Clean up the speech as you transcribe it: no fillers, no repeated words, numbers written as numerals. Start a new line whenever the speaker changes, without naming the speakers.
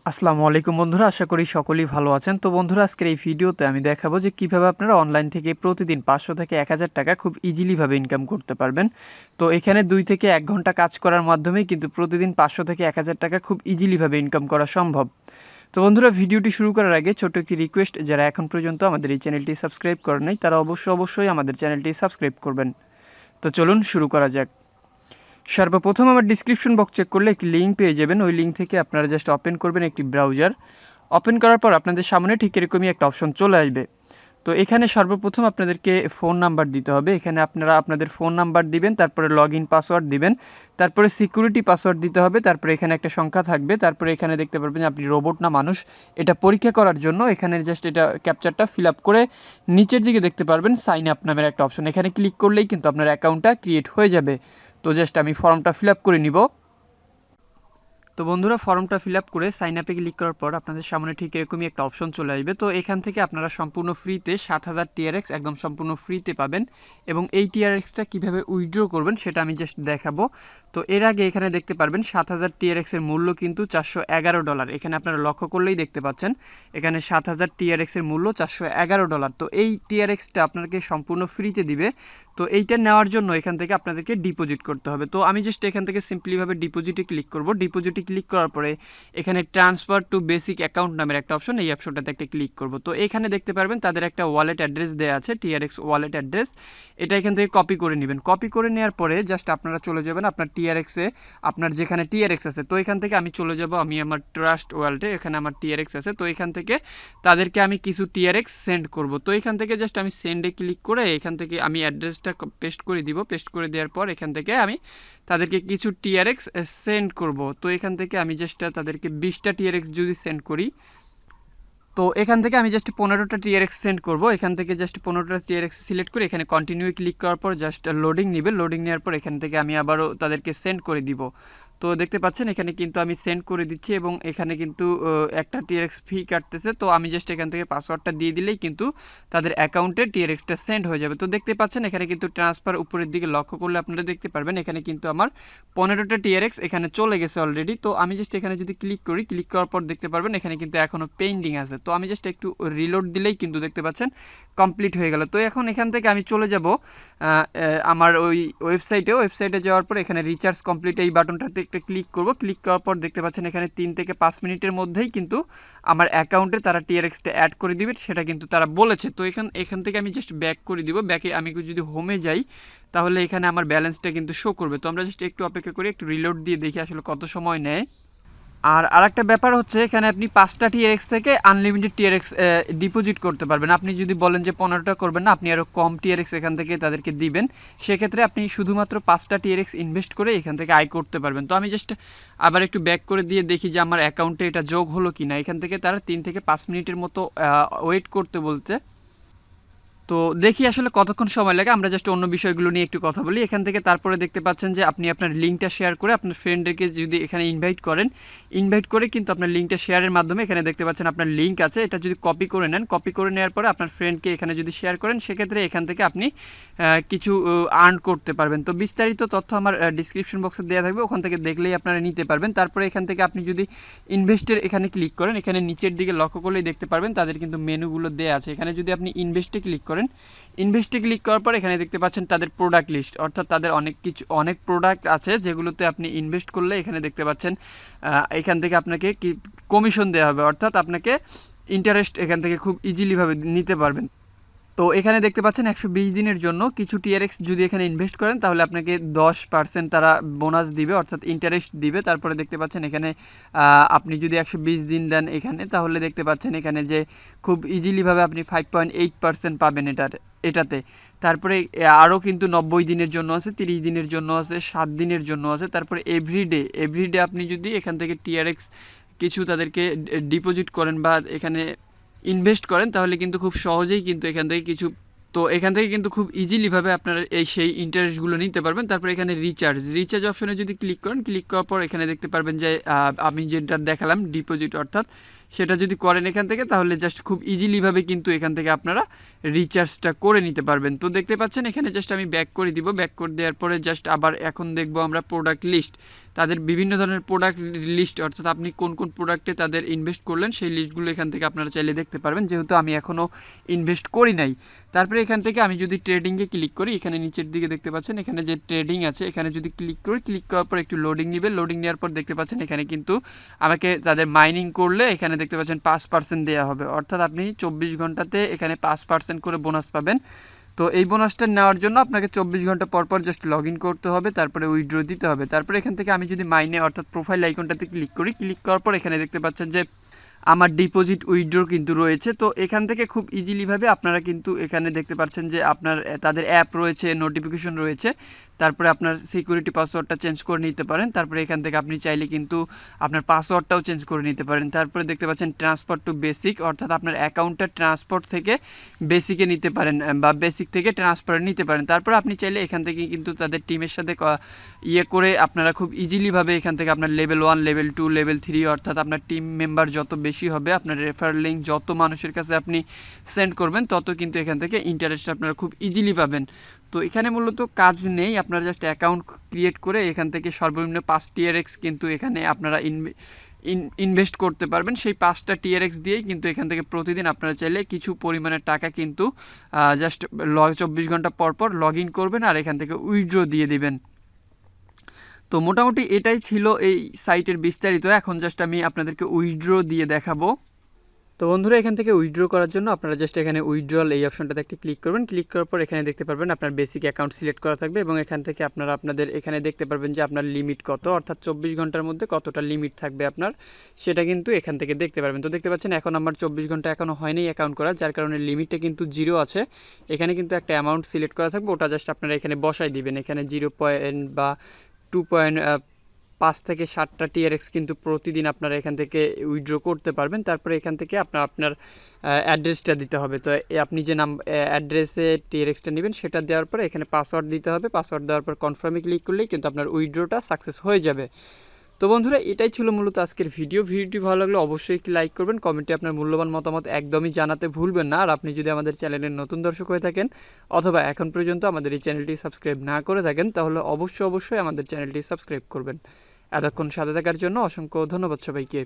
আসসালামু আলাইকুম বন্ধুরা, আশা করি সকলেই ভালো আছেন। তো বন্ধুরা, আজকের এই ভিডিওতে আমি দেখাবো যে কিভাবে আপনারা অনলাইন থেকে প্রতিদিন ৫০০ থেকে ১,০০০ টাকা খুব ইজিলি ভাবে ইনকাম করতে পারবেন। তো এখানে ২ থেকে ১ ঘন্টা কাজ করার মাধ্যমেই কিন্তু প্রতিদিন ৫০০ থেকে ১,০০০ টাকা খুব ইজিলি ভাবে ইনকাম করা সম্ভব। তো বন্ধুরা, ভিডিওটি শুরু করার আগে ছোট্ট একটি রিকোয়েস্ট, যারা এখন পর্যন্ত আমাদের এই চ্যানেলটি সাবস্ক্রাইব করেন নাই তারা অবশ্যই আমাদের চ্যানেলটি সাবস্ক্রাইব করবেন। তো চলুন শুরু করা যাক। সর্বপ্রথম আমার ডিসক্রিপশন বক্স চেক করলে একটি লিঙ্ক পেয়ে যাবেন। ওই লিঙ্ক থেকে আপনারা জাস্ট ওপেন করবেন একটি ব্রাউজার। ওপেন করার পর আপনাদের সামনে ঠিক এরকমই একটা অপশন চলে আসবে। তো এখানে সর্বপ্রথম আপনাদেরকে ফোন নাম্বার দিতে হবে। এখানে আপনারা আপনাদের ফোন নাম্বার দিবেন, তারপরে লগইন পাসওয়ার্ড দিবেন, তারপরে সিকিউরিটি পাসওয়ার্ড দিতে হবে, তারপরে এখানে একটা সংখ্যা থাকবে, তারপরে এখানে দেখতে পারবেন যে আপনি রোবট না মানুষ। এটা পরীক্ষা করার জন্য এখানে জাস্ট এটা ক্যাপচারটা ফিল আপ করে নিচের দিকে দেখতে পারবেন সাইন আপ নামের একটা অপশন। এখানে ক্লিক করলেই কিন্তু আপনার অ্যাকাউন্টটা ক্রিয়েট হয়ে যাবে। তো জাস্ট আমি ফর্মটা ফিল আপ করে নিব। তো বন্ধুরা, ফর্মটা ফিল আপ করে সাইন আপে ক্লিক করার পর আপনাদের সামনে ঠিক এরকমই একটা অপশন চলে আসবে। তো এখান থেকে আপনারা সম্পূর্ণ ফ্রিতে ৭,০০০ টিআরএক্স একদম সম্পূর্ণ ফ্রিতে পাবেন, এবং এই টিআরএক্সটা কীভাবে উইথড্র করবেন সেটা আমি জাস্ট দেখাবো। তো এর আগে এখানে দেখতে পারবেন ৭,০০০ টিআরএক্স এর মূল্য কিন্তু $৪১১। এখানে আপনারা লক্ষ্য করলেই দেখতে পাচ্ছেন এখানে ৭,০০০ টিআরএক্স এর মূল্য $৪১১। তো এই টিআরএক্সটা আপনাকে সম্পূর্ণ ফ্রিতে দিবে। তো এইটা নেওয়ার জন্য এখান থেকে আপনাদেরকে ডিপোজিট করতে হবে। তো আমি জাস্ট এখান থেকে সিম্পলিভাবে ডিপোজিটে ক্লিক করব। ডিপোজিটে ক্লিক করার পরে এখানে ট্রান্সফার টু বেসিক অ্যাকাউন্ট নামের একটা অপশন, এই অপশনটাতে একটা ক্লিক করব। তো এখানে দেখতে পারবেন তাদের একটা ওয়ালেট অ্যাড্রেস দেওয়া আছে, টিআরএক্স ওয়ালেট অ্যাড্রেস। এটা এখান থেকে কপি করে নেবেন। কপি করে নেওয়ার পরে জাস্ট আপনারা চলে যাবেন আপনার টিআরএক্সে, আপনার যেখানে টিআরএক্স আছে। তো এখান থেকে আমি চলে যাব, আমি আমার ট্রাস্ট ওয়ালেটে, এখানে আমার টিআরএক্স আছে। তো এখান থেকে তাদেরকে আমি কিছু টিআরএক্স সেন্ড করব। তো এখান থেকে জাস্ট আমি সেন্ডে ক্লিক করে এখান থেকে আমি অ্যাড্রেসটা পেস্ট করে দিব। পেস্ট করে দেওয়ার পর এখান থেকে আমি তাদেরকে কিছু টিআরএক্স সেন্ড করব। তো এখান থেকে আমি জাস্ট তাদেরকে ২০টা টিআরএক্স যদি সেন্ড করি, তো এখান থেকে আমি জাস্ট ১৫টা টিআরএক্স সেন্ড করব। এখান থেকে জাস্ট ১৫টা টিআরএক্স সিলেক্ট করে এখানে কন্টিনিউ ক্লিক করার পর জাস্ট লোডিং নেবে। লোডিং নেওয়ার পর এখান থেকে আমি আবারও তাদেরকে সেন্ড করে দিব। তো দেখতে পাচ্ছেন এখানে কিন্তু আমি সেন্ড করে দিচ্ছি, এবং এখানে কিন্তু একটা টিআরএক্স ফি কাটতেছে। তো আমি জাস্ট এখান থেকে পাসওয়ার্ডটা দিয়ে দিলেই কিন্তু তাদের অ্যাকাউন্টে টিআরএক্সটা সেন্ড হয়ে যাবে। তো দেখতে পাচ্ছেন এখানে কিন্তু ট্রান্সফার উপরের দিকে লক্ষ্য করলে আপনারা দেখতে পারবেন এখানে কিন্তু আমার ১৫টা টিআরএক্স এখানে চলে গেছে অলরেডি। তো আমি জাস্ট এখানে যদি ক্লিক করি, ক্লিক করার পর দেখতে পারবেন এখানে কিন্তু এখনও পেন্ডিং আছে। তো আমি জাস্ট একটু রিলোড দিলেই কিন্তু দেখতে পাচ্ছেন কমপ্লিট হয়ে গেল। তো এখন এখান থেকে আমি চলে যাব আমার ওই ওয়েবসাইটে যাওয়ার পর এখানে রিচার্জ কমপ্লিট এই বাটনটাতে একটা ক্লিক করব। ক্লিক করার পর দেখতে পাচ্ছেন এখানে ৩ থেকে ৫ মিনিটের মধ্যেই কিন্তু আমার অ্যাকাউন্টে তারা টিআরএক্সটা অ্যাড করে দিবে, সেটা কিন্তু তারা বলেছে। তো এখান থেকে আমি জাস্ট ব্যাক করে দিব। ব্যাকে আমি যদি হোমে যাই, তাহলে এখানে আমার ব্যালেন্সটা কিন্তু শো করবে। তো আমরা জাস্ট একটু অপেক্ষা করি, একটু রিলোড দিয়ে দেখি আসলে কত সময় নেয়। আর আরেকটা ব্যাপার হচ্ছে, এখানে আপনি ৫টা টিআরএক্স থেকে আনলিমিটেড টিআরএক্স ডিপোজিট করতে পারবেন। আপনি যদি বলেন যে ১৫টা করবেন না, আপনি আরও কম টিআরএক্স এখান থেকে তাদেরকে দিবেন, সেক্ষেত্রে আপনি শুধুমাত্র ৫টা টিআরএক্স ইনভেস্ট করে এখান থেকে আয় করতে পারবেন। তো আমি জাস্ট আবার একটু ব্যাক করে দিয়ে দেখি যে আমার অ্যাকাউন্টে এটা যোগ হলো কি না। এখান থেকে তারা ৩ থেকে ৫ মিনিটের মতো ওয়েট করতে বলছে। তো দেখি আসলে কতক্ষণ সময় লাগে। আমরা জাস্ট অন্য বিষয়গুলো নিয়ে একটু কথা বলি। এখান থেকে তারপরে দেখতে পাচ্ছেন যে আপনি আপনার লিঙ্কটা শেয়ার করে আপনার ফ্রেন্ডদেরকে যদি এখানে ইনভাইট করে কিন্তু আপনার লিঙ্কটা শেয়ারের মাধ্যমে এখানে দেখতে পাচ্ছেন আপনার লিঙ্ক আছে, এটা যদি কপি করে নেন, কপি করে নেওয়ার পরে আপনার ফ্রেন্ডকে এখানে যদি শেয়ার করেন, সেক্ষেত্রে এখান থেকে আপনি কিছু আর্ন করতে পারবেন। তো বিস্তারিত তথ্য আমার ডিসক্রিপশন বক্সে দেওয়া থাকবে, ওখান থেকে দেখলেই আপনারা নিতে পারবেন। তারপরে এখান থেকে আপনি যদি ইনভেস্টের এখানে ক্লিক করেন, এখানে নিচের দিকে লক্ষ্য করলেই দেখতে পারবেন তাদের কিন্তু মেনুগুলো দেওয়া আছে। এখানে যদি আপনি ইনভেস্টে ক্লিক করেন, ইনভেস্টে ক্লিক করার পর এখানে দেখতে পাচ্ছেন তাদের প্রোডাক্ট লিস্ট, অর্থাৎ তাদের অনেক প্রোডাক্ট আছে যেগুলোতে আপনি ইনভেস্ট করলে এখানে দেখতে পাচ্ছেন এখান থেকে আপনাকে কি কমিশন দেওয়া হবে, অর্থাৎ আপনাকে ইন্টারেস্ট এখান থেকে খুব ইজিলিভাবে নিতে পারবেন। তো এখানে দেখতে পাচ্ছেন ১২০ দিনের জন্য কিছু টিআরএক্স যদি এখানে ইনভেস্ট করেন, তাহলে আপনাকে ১০% তারা বোনাস দিবে, অর্থাৎ ইন্টারেস্ট দিবে। তারপরে দেখতে পাচ্ছেন এখানে আপনি যদি ১২০ দিন দেন এখানে, তাহলে দেখতে পাচ্ছেন এখানে যে খুব ইজিলিভাবে আপনি 5.8% পাবেন এটাতে। তারপরে আরও কিন্তু ৯০ দিনের জন্য আছে, ৩০ দিনের জন্য আছে, ৭ দিনের জন্য আছে। তারপরে এভরিডে আপনি যদি এখান থেকে টিআরএক্স কিছু তাদেরকে ডিপোজিট করেন বা এখানে ইনভেস্ট করেন, তাহলে কিন্তু খুব সহজেই কিন্তু এখান থেকে কিছু, তো এখান থেকে কিন্তু খুব ইজিলিভাবে আপনারা সেই ইন্টারেস্টগুলো নিতে পারবেন। তারপর এখানে রিচার্জ অপশনে যদি ক্লিক করেন, ক্লিক করার পর এখানে দেখতে পারবেন যে আমি যেটা দেখালাম ডিপোজিট, অর্থাৎ সেটা যদি করেন এখান থেকে, তাহলে জাস্ট খুব ইজিলিভাবে কিন্তু এখান থেকে আপনারা রিচার্জটা করে নিতে পারবেন। তো দেখতে পাচ্ছেন এখানে জাস্ট আমি ব্যাক করে দিব। ব্যাক করে দেওয়ার পরে জাস্ট আবার এখন দেখবো আমরা প্রোডাক্ট লিস্ট। তাদের বিভিন্ন ধরনের প্রোডাক্ট লিস্ট, অর্থাৎ আপনি কোন কোন প্রোডাক্টে তাদের ইনভেস্ট করলেন সেই লিস্টগুলো এখান থেকে আপনারা চাইলে দেখতে পারবেন, যেহেতু আমি এখনও ইনভেস্ট করি নাই। তারপরে এখান থেকে আমি যদি ট্রেডিংয়ে ক্লিক করি, এখানে নিচের দিকে দেখতে পাচ্ছেন এখানে যে ট্রেডিং আছে, এখানে যদি ক্লিক করি, ক্লিক করার পর একটু লোডিং নেবে। লোডিং নেওয়ার পর দেখতে পাচ্ছেন এখানে কিন্তু আমাকে তাদের মাইনিং করলে এখানে দেখতে পাচ্ছেন 5% দেওয়া হবে, অর্থাৎ আপনি 24 ঘন্টাতে এখানে 5% করে বোনাস পাবেন। তো এই বোনাসটা নেওয়ার জন্য আপনাকে 24 ঘন্টা পর পর জাস্ট লগ ইন করতে হবে, তারপরে উইথড্র দিতে হবে। তারপরে এখান থেকে আমি যদি মাইনে অর্থাৎ প্রোফাইল আইকনটাতে ক্লিক করি, ক্লিক করার পর এখানে দেখতে পাচ্ছেন যে আমার ডিপোজিট উইথড্র কিন্তু রয়েছে। তো এখান থেকে খুব ইজিলিভাবে আপনারা কিন্তু এখানে দেখতে পাচ্ছেন যে আপনার তাদের অ্যাপ রয়েছে, নোটিফিকেশন রয়েছে, তারপরে আপনার সিকিউরিটি পাসওয়ার্ডটা চেঞ্জ করে নিতে পারেন। তারপরে এখান থেকে আপনি চাইলে কিন্তু আপনার পাসওয়ার্ডটাও চেঞ্জ করে নিতে পারেন। তারপরে দেখতে পাচ্ছেন ট্রান্সফার টু বেসিক, অর্থাৎ আপনার অ্যাকাউন্টটা ট্রান্সফার থেকে বেসিকে নিতে পারেন বা বেসিক থেকে ট্রান্সফারে নিতে পারেন। তারপর আপনি চাইলে এখান থেকে কিন্তু তাদের টিমের সাথে করে আপনারা খুব ইজিলিভাবে এখান থেকে আপনার লেভেল 1, লেভেল 2, লেভেল 3, অর্থাৎ আপনার টিম মেম্বার যত বেশি হবে, আপনার রেফার লিঙ্ক যত মানুষের কাছে আপনি সেন্ড করবেন, তত কিন্তু এখান থেকে ইন্টারেস্ট আপনারা খুব ইজিলি পাবেন। তো এখানে মূলত কাজ নেই, আপনারা জাস্ট অ্যাকাউন্ট ক্রিয়েট করে এখান থেকে সর্বনিম্ন 5 TRX কিন্তু এখানে আপনারা ইনভেস্ট করতে পারবেন। সেই 5টা TRX দিয়েই কিন্তু এখান থেকে প্রতিদিন আপনারা চাইলে কিছু পরিমাণের টাকা কিন্তু জাস্ট 24 ঘন্টা পর পর লগ ইন করবেন আর এখান থেকে উইথড্র দিয়ে দিবেন। তো মোটামুটি এটাই ছিল এই সাইটের বিস্তারিত। এখন জাস্ট আমি আপনাদেরকে উইথড্র দিয়ে দেখাবো। তো বন্ধুরা, এখান থেকে উইথড্র করার জন্য আপনারা জাস্ট এখানে উইথড্রল এই অপশনটাতে একটি ক্লিক করবেন। ক্লিক করার পর এখানে দেখতে পারবেন আপনার বেসিক অ্যাকাউন্ট সিলেক্ট করা থাকবে এবং এখান থেকে আপনারা আপনাদের এখানে দেখতে পারবেন যে আপনার লিমিট কত, অর্থাৎ 24 ঘন্টার মধ্যে কতটা লিমিট থাকবে আপনার, সেটা কিন্তু এখান থেকে দেখতে পারবেন। তো দেখতে পাচ্ছেন এখন আমার 24 ঘন্টা এখনও হয়নি অ্যাকাউন্ট করা, যার কারণে লিমিটটা কিন্তু 0 আছে। এখানে কিন্তু একটা অ্যামাউন্ট সিলেক্ট করা থাকবে, ওটা জাস্ট আপনারা এখানে বসাই দিবেন। এখানে 0 পয়েন্ট বা 2.5 থেকে 7টা TRX কিন্তু প্রতিদিন আপনারা এখান থেকে উইথড্র করতে পারবেন। তারপরে এখান থেকে আপনার অ্যাড্রেসটা দিতে হবে। তো আপনি যে অ্যাড্রেসে TRXটা নেবেন সেটা দেওয়ার পরে এখানে পাসওয়ার্ড দিতে হবে। পাসওয়ার্ড দেওয়ার পর কনফার্মে ক্লিক করলেই কিন্তু আপনার উইথড্রটা সাকসেস হয়ে যাবে। তো বন্ধুরা, এটাই ছিল মূলত আজকের ভিডিওটি ভালো লাগলে অবশ্যই একটি লাইক করবেন, কমেন্টে আপনার মূল্যবান মতামত একদমই জানাতে ভুলবেন না। আর আপনি যদি আমাদের চ্যানেলের নতুন দর্শক হয়ে থাকেন অথবা এখন পর্যন্ত আমাদের এই চ্যানেলটি সাবস্ক্রাইব না করে থাকেন, তাহলে অবশ্যই আমাদের চ্যানেলটি সাবস্ক্রাইব করবেন। এতক্ষণ সাথে থাকার জন্য অসংখ্য ধন্যবাদ সবাইকে।